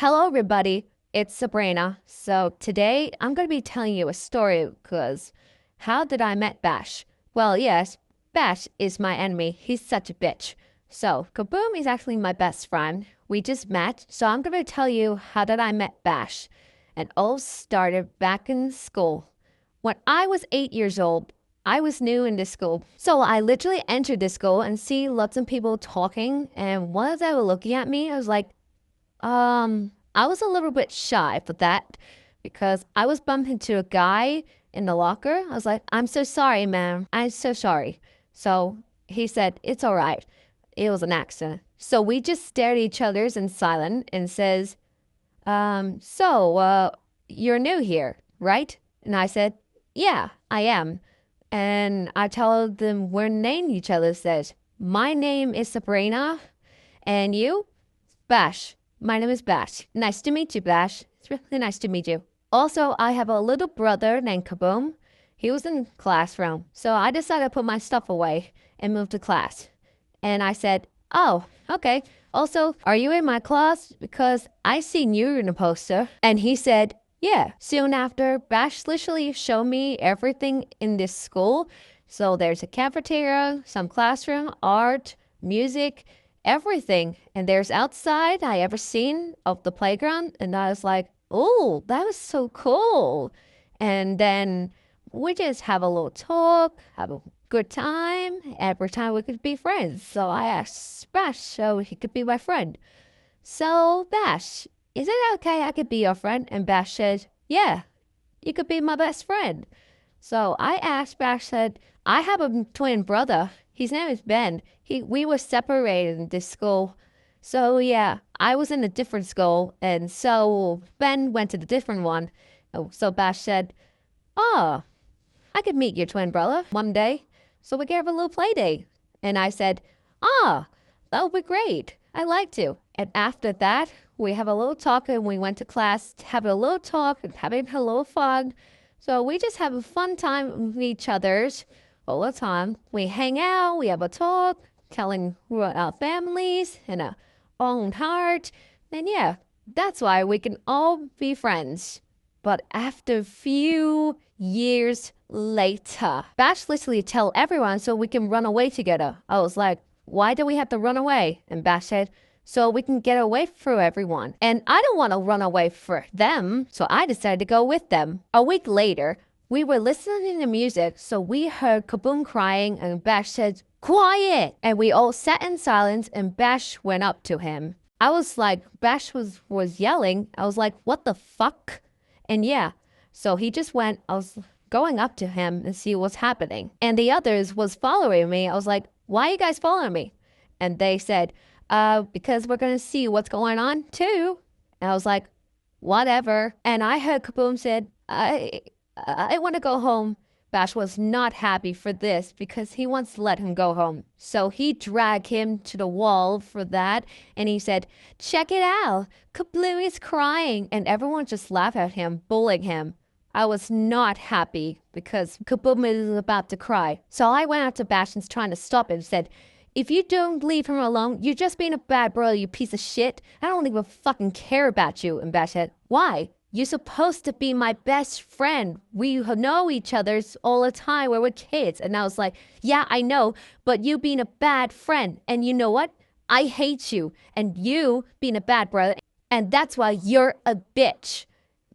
Hello, everybody. It's Sabrina. So today I'm going to be telling you a story because how did I met Bash? Well, yes, Bash is my enemy. He's such a bitch. So Kaboom is actually my best friend. We just met. So I'm going to tell you how did I met Bash. And all started back in school. When I was 8 years old, I was new in this school. So I literally entered this school and see lots of people talking. And while they were looking at me, I was like, I was a little bit shy for that because I was bumping into a guy in the locker. I was like, I'm so sorry, man. I'm so sorry. So he said, it's all right. It was an accident. So we just stared at each other's in silence and says, you're new here, right? And I said, yeah, I am. And I told them we're naming each other. Says, my name is Sabrina. And you? Bash. My name is Bash. Nice to meet you, Bash. It's really nice to meet you. Also, I have a little brother named Kaboom. He was in classroom. So I decided to put my stuff away and move to class. And I said, oh, okay. Also, are you in my class? Because I seen you in the poster. And he said, yeah. Soon after, Bash literally showed me everything in this school. So there's a cafeteria, some classroom, art, music, everything. And there's outside I ever seen of the playground. And I was like, oh, that was so cool. And then we just have a little talk, have a good time. Every time we could be friends. So I asked Bash so he could be my friend. So Bash, is it okay I could be your friend? And Bash said, yeah, you could be my best friend. So I asked Bash, said, I have a twin brother. His name is Ben. We were separated in this school. So yeah, I was in a different school, and so Ben went to the different one. Oh, so Bash said, oh, I could meet your twin brother one day. So we could have a little play day. And I said, ah, that would be great. I like to. And after that, we have a little talk and we went to class, have a little talk and having a little fun. So we just have a fun time with each other's all the time. We hang out, we have a talk, telling our families and our own heart. And yeah, that's why we can all be friends. But after a few years later, Bash literally tell everyone so we can run away together. I was like, why do we have to run away? And Bash said, so we can get away from everyone. And I don't want to run away for them, so I decided to go with them. A week later, we were listening to music, so we heard Kaboom crying, and Bash said, quiet! And we all sat in silence, and Bash went up to him. I was like, Bash was yelling. I was like, what the fuck? And yeah, so he just went, I was going up to him and see what's happening. And the others was following me. I was like, why are you guys following me? And they said, because we're going to see what's going on too. And I was like, whatever. And I heard Kaboom said, I want to go home. Bash was not happy for this because he wants to let him go home. So he dragged him to the wall for that. And he said, check it out. Kabloo is crying. And everyone just laughed at him, bullying him. I was not happy because Kaboom is about to cry. So I went out to Bash and trying to stop him and said, if you don't leave him alone, you're just being a bad brother, you piece of shit. I don't even fucking care about you. And Bash said, why? You're supposed to be my best friend. We know each other all the time. We're kids. And I was like, yeah, I know, but you being a bad friend. And you know what? I hate you. And you being a bad brother. And that's why you're a bitch.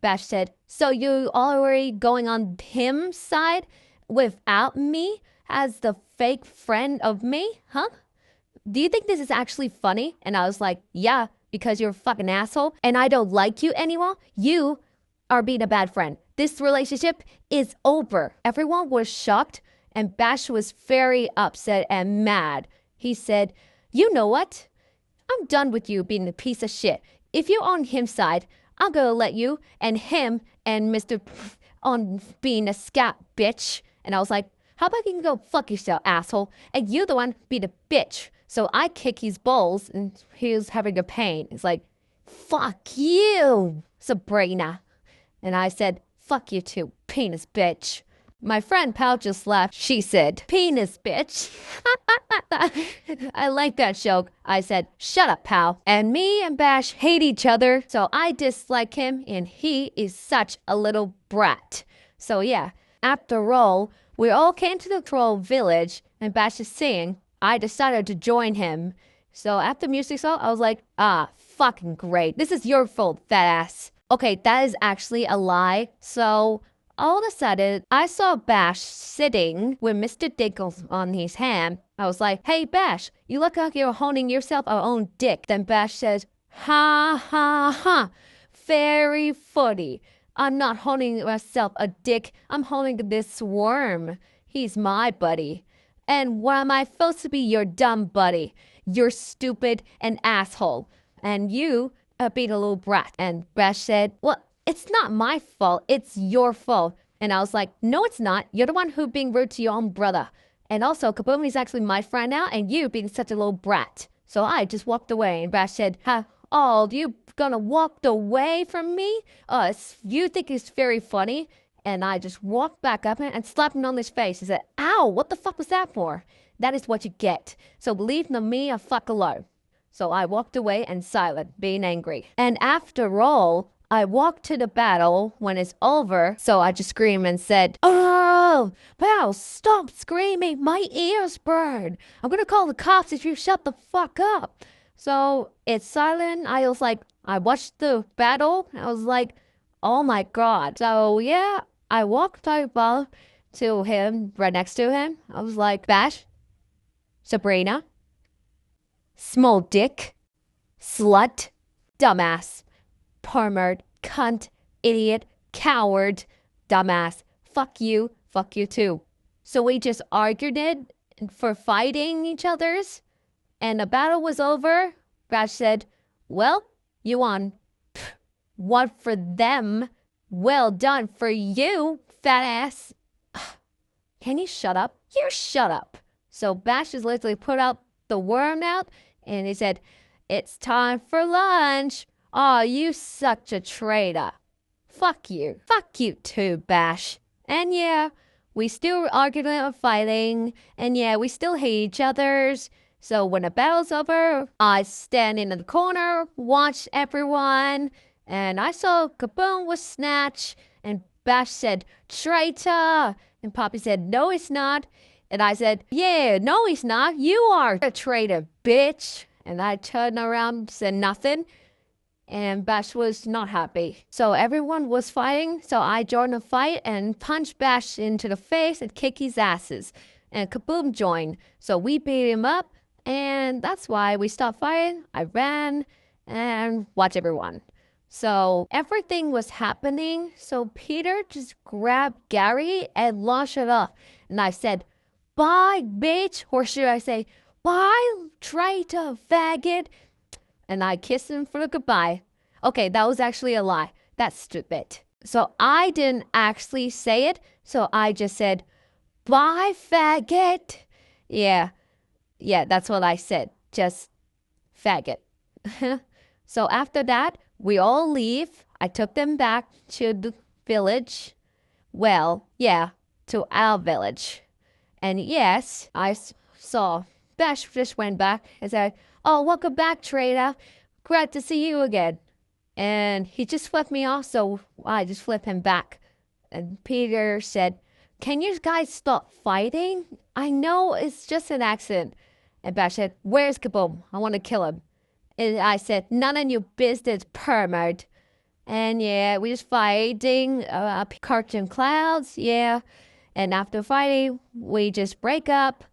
Bash said, so you already going on him's side without me as the fake friend of me? Huh? Do you think this is actually funny? And I was like, yeah, because you're a fucking asshole and I don't like you anymore. You are being a bad friend. This relationship is over. Everyone was shocked and Bash was very upset and mad. He said, you know what? I'm done with you being a piece of shit. If you're on his side, I'm gonna let you and him and Mr. on being a scat bitch. And I was like, how about you can go fuck yourself, asshole? And you the one be the bitch. So I kick his balls and he was having a pain. It's like, fuck you, Sabrina. And I said, fuck you too, penis bitch. My friend Pal just laughed. She said, penis, bitch. I like that joke. I said, shut up, Pal. And me and Bash hate each other, so I dislike him, and he is such a little brat. So yeah, after all, we all came to the troll village, and Bash is singing. I decided to join him. So after music song, I was like, fucking great. This is your fault, fat ass. Okay, that is actually a lie. So all of a sudden, I saw Bash sitting with Mr. Dickles on his hand. I was like, hey, Bash, you look like you're holding yourself our own dick. Then Bash says, ha, ha, ha. Very funny. I'm not holding myself a dick. I'm holding this worm. He's my buddy. And why am I supposed to be your dumb buddy? You're stupid and asshole. And you being a little brat. And Bash said, well, it's not my fault. It's your fault. And I was like, no, it's not. You're the one who being rude to your own brother. And also, Kaboom is actually my friend now, and you being such a little brat. So I just walked away, and Bash said, oh, you gonna walk away from me? You think it's very funny? And I just walked back up and slapped him on his face. He said, ow, what the fuck was that for? That is what you get. So leave me a fuck alone. So I walked away and silent, being angry. And after all, I walked to the battle when it's over. So I just screamed and said, oh, pal, stop screaming. My ears burn. I'm going to call the cops if you shut the fuck up. So it's silent. I was like, I watched the battle. I was like, oh my God. So yeah, I walked over to him, right next to him. I was like, Bash, Sabrina, small dick, slut, dumbass, pervert, cunt, idiot, coward, dumbass. Fuck you too. So we just argued it for fighting each other's, and the battle was over. Bash said, well, you won. One for them. Well done for you, fat ass. Can you shut up? You shut up. So Bash just literally put out the worm out, and he said, it's time for lunch. Oh, you such a traitor. Fuck you. Fuck you too, Bash. And yeah, we still arguing and fighting. And yeah, we still hate each other's. So when the battle's over, I stand in the corner, watch everyone. And I saw Kaboom was snatched. And Bash said, traitor. And Poppy said, no, it's not. And I said, yeah, no, he's not. You are a traitor, bitch. And I turned around, said nothing. And Bash was not happy. So everyone was fighting. So I joined the fight and punched Bash into the face and kicked his asses. And Kaboom joined. So we beat him up. And that's why we stopped fighting. I ran and watched everyone. So everything was happening. So Peter just grabbed Gary and launched it off. And I said, bye, bitch. Or should I say, bye, traitor, faggot. And I kissed him for the goodbye. Okay, that was actually a lie. That's stupid. So I didn't actually say it. So I just said, bye, faggot. Yeah, that's what I said. Just faggot. So after that, we all leave. I took them back to the village. Well, yeah, to our village. And yes, I saw Bash just went back and said, oh, welcome back, traitor. Glad to see you again. And he just flipped me off, so I just flipped him back. And Peter said, can you guys stop fighting? I know it's just an accident. And Bash said, where's Kaboom? I want to kill him. And I said, none of your business, permert. And yeah, we just fighting, cartoon clouds, yeah. And after fighting, we just break up.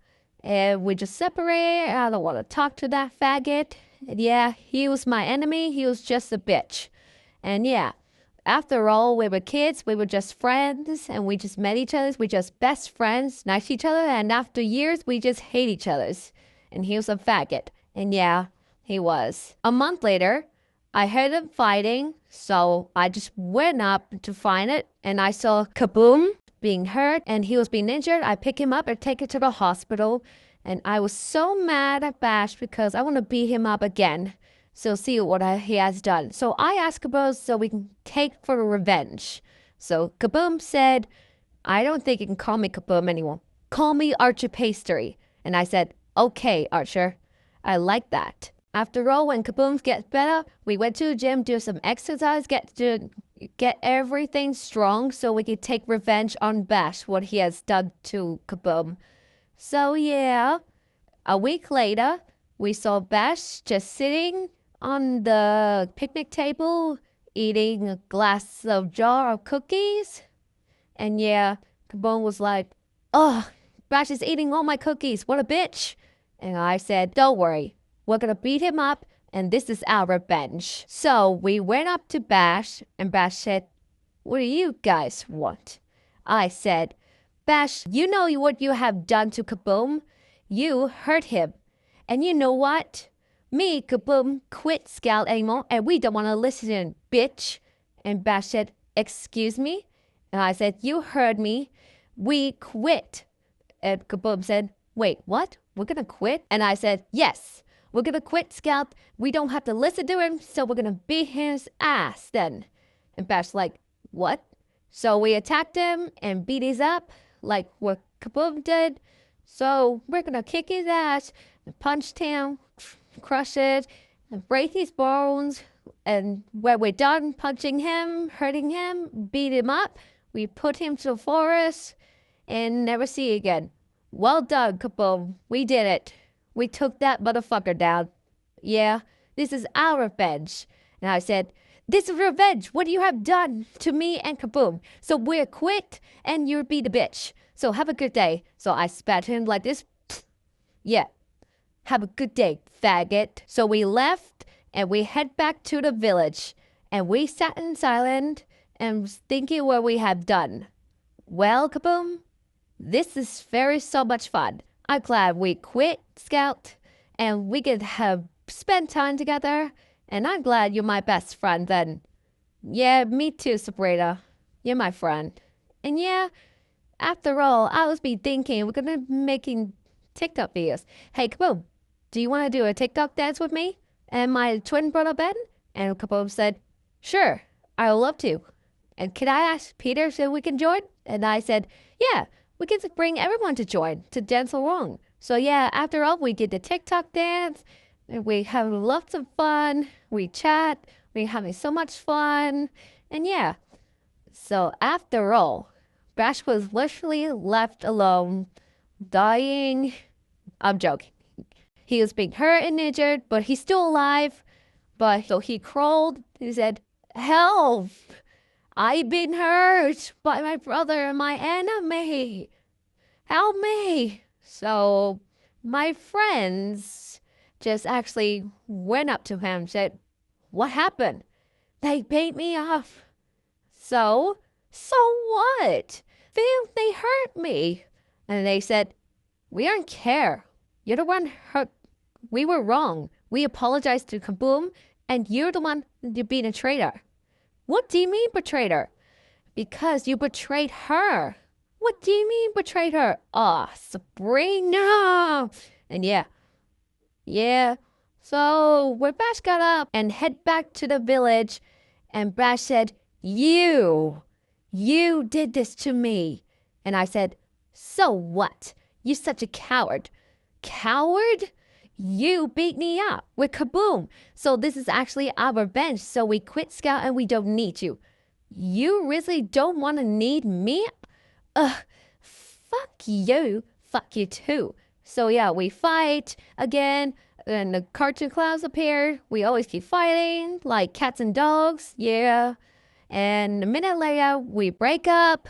And we just separate. I don't want to talk to that faggot. And yeah, he was my enemy. He was just a bitch. And yeah, after all, we were kids. We were just friends. And we just met each other. We just best friends, nice to each other. And after years, we just hate each other. And he was a faggot. And yeah, he was. A month later, I heard them fighting. So I just went up to find it. And I saw Kaboom being hurt and he was being injured. I pick him up and take him to the hospital. And I was so mad at Bash because I want to beat him up again. So see what he has done. So I asked Kaboom so we can take for revenge. So Kaboom said, I don't think you can call me Kaboom anymore. Call me Archer Pastry. And I said, okay, Archer. I like that. After all, when Kaboom gets better, we went to the gym, do some exercise, get everything strong so we could take revenge on Bash, what he has done to Kaboom. So yeah, a week later, we saw Bash just sitting on the picnic table, eating a glass of jar of cookies. And yeah, Kaboom was like, oh, Bash is eating all my cookies. What a bitch. And I said, don't worry. We're going to beat him up, and this is our revenge. So we went up to Bash, and Bash said, what do you guys want? I said, Bash, you know what you have done to Kaboom? You hurt him. And you know what? Me, Kaboom, quit Scout anymore, and we don't want to listen, bitch. And Bash said, excuse me? And I said, you heard me. We quit. And Kaboom said, wait, what? We're going to quit? And I said, yes. We're going to quit Scout. We don't have to listen to him, so we're going to beat his ass then. And Bash's like, what? So we attacked him and beat his up like what Kaboom did. So we're going to kick his ass and punch him, crush it, and break his bones. And when we're done punching him, hurting him, beat him up, we put him to the forest and never see again. Well done, Kaboom. We did it. We took that motherfucker down. Yeah, this is our revenge. And I said, this is revenge. What you have done to me and Kaboom. So we're quit and you're be the bitch. So have a good day. So I spat him like this. Yeah. Have a good day, faggot. So we left and we head back to the village. And we sat in silence and was thinking what we have done. Well, Kaboom, this is so much fun. I'm glad we quit Scout and we could have spent time together. And I'm glad you're my best friend then. Yeah, me too, Sabrina. You're my friend. And yeah, after all, I was thinking we're gonna be making TikTok videos. Hey, Kaboom, do you want to do a TikTok dance with me and my twin brother Ben? And Kaboom said, sure, I would love to. And can I ask Peter so we can join? And I said, yeah. We can bring everyone to join to dance along. So yeah, after all, we did the TikTok dance. And we have lots of fun. We chat. We're having so much fun. And yeah. So after all, Bash was literally left alone, dying. I'm joking. He was being hurt and injured, but he's still alive. But so he crawled. He said, help! I've been hurt by my brother and my enemy. Help me. So my friends just actually went up to him and said, what happened? They beat me up. So what? They hurt me. And they said, we don't care. You're the one hurt. We were wrong. We apologized to Kaboom, and you're the one you're being a traitor. What do you mean betrayed her? Because you betrayed her. What do you mean betrayed her? Oh, Sabrina. And yeah. So when Bash got up and head back to the village, and Bash said, you did this to me. And I said, so what? You're such a coward. Coward? You beat me up with Kaboom. So this is actually our revenge. So we quit Scout and we don't need you. You really don't want to need me? Fuck you. Fuck you too. So yeah, we fight again. And the cartoon clouds appear. We always keep fighting like cats and dogs. Yeah. And a minute later, we break up.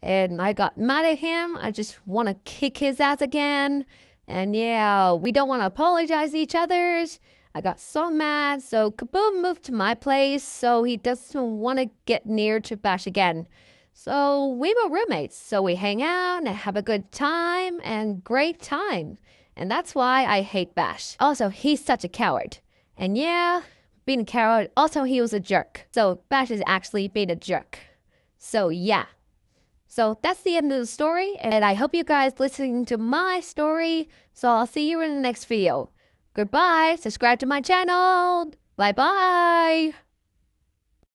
And I got mad at him. I just want to kick his ass again. And yeah, we don't want to apologize to each other's. I got so mad, so Kaboom moved to my place, so he doesn't want to get near to Bash again. So we were roommates, so we hang out and have a good time and great time. And that's why I hate Bash. Also, he's such a coward. And yeah, being a coward, also he was a jerk. So Bash is actually being a jerk. So yeah. So that's the end of the story, and I hope you guys listening to my story. So I'll see you in the next video. Goodbye. Subscribe to my channel. Bye-bye.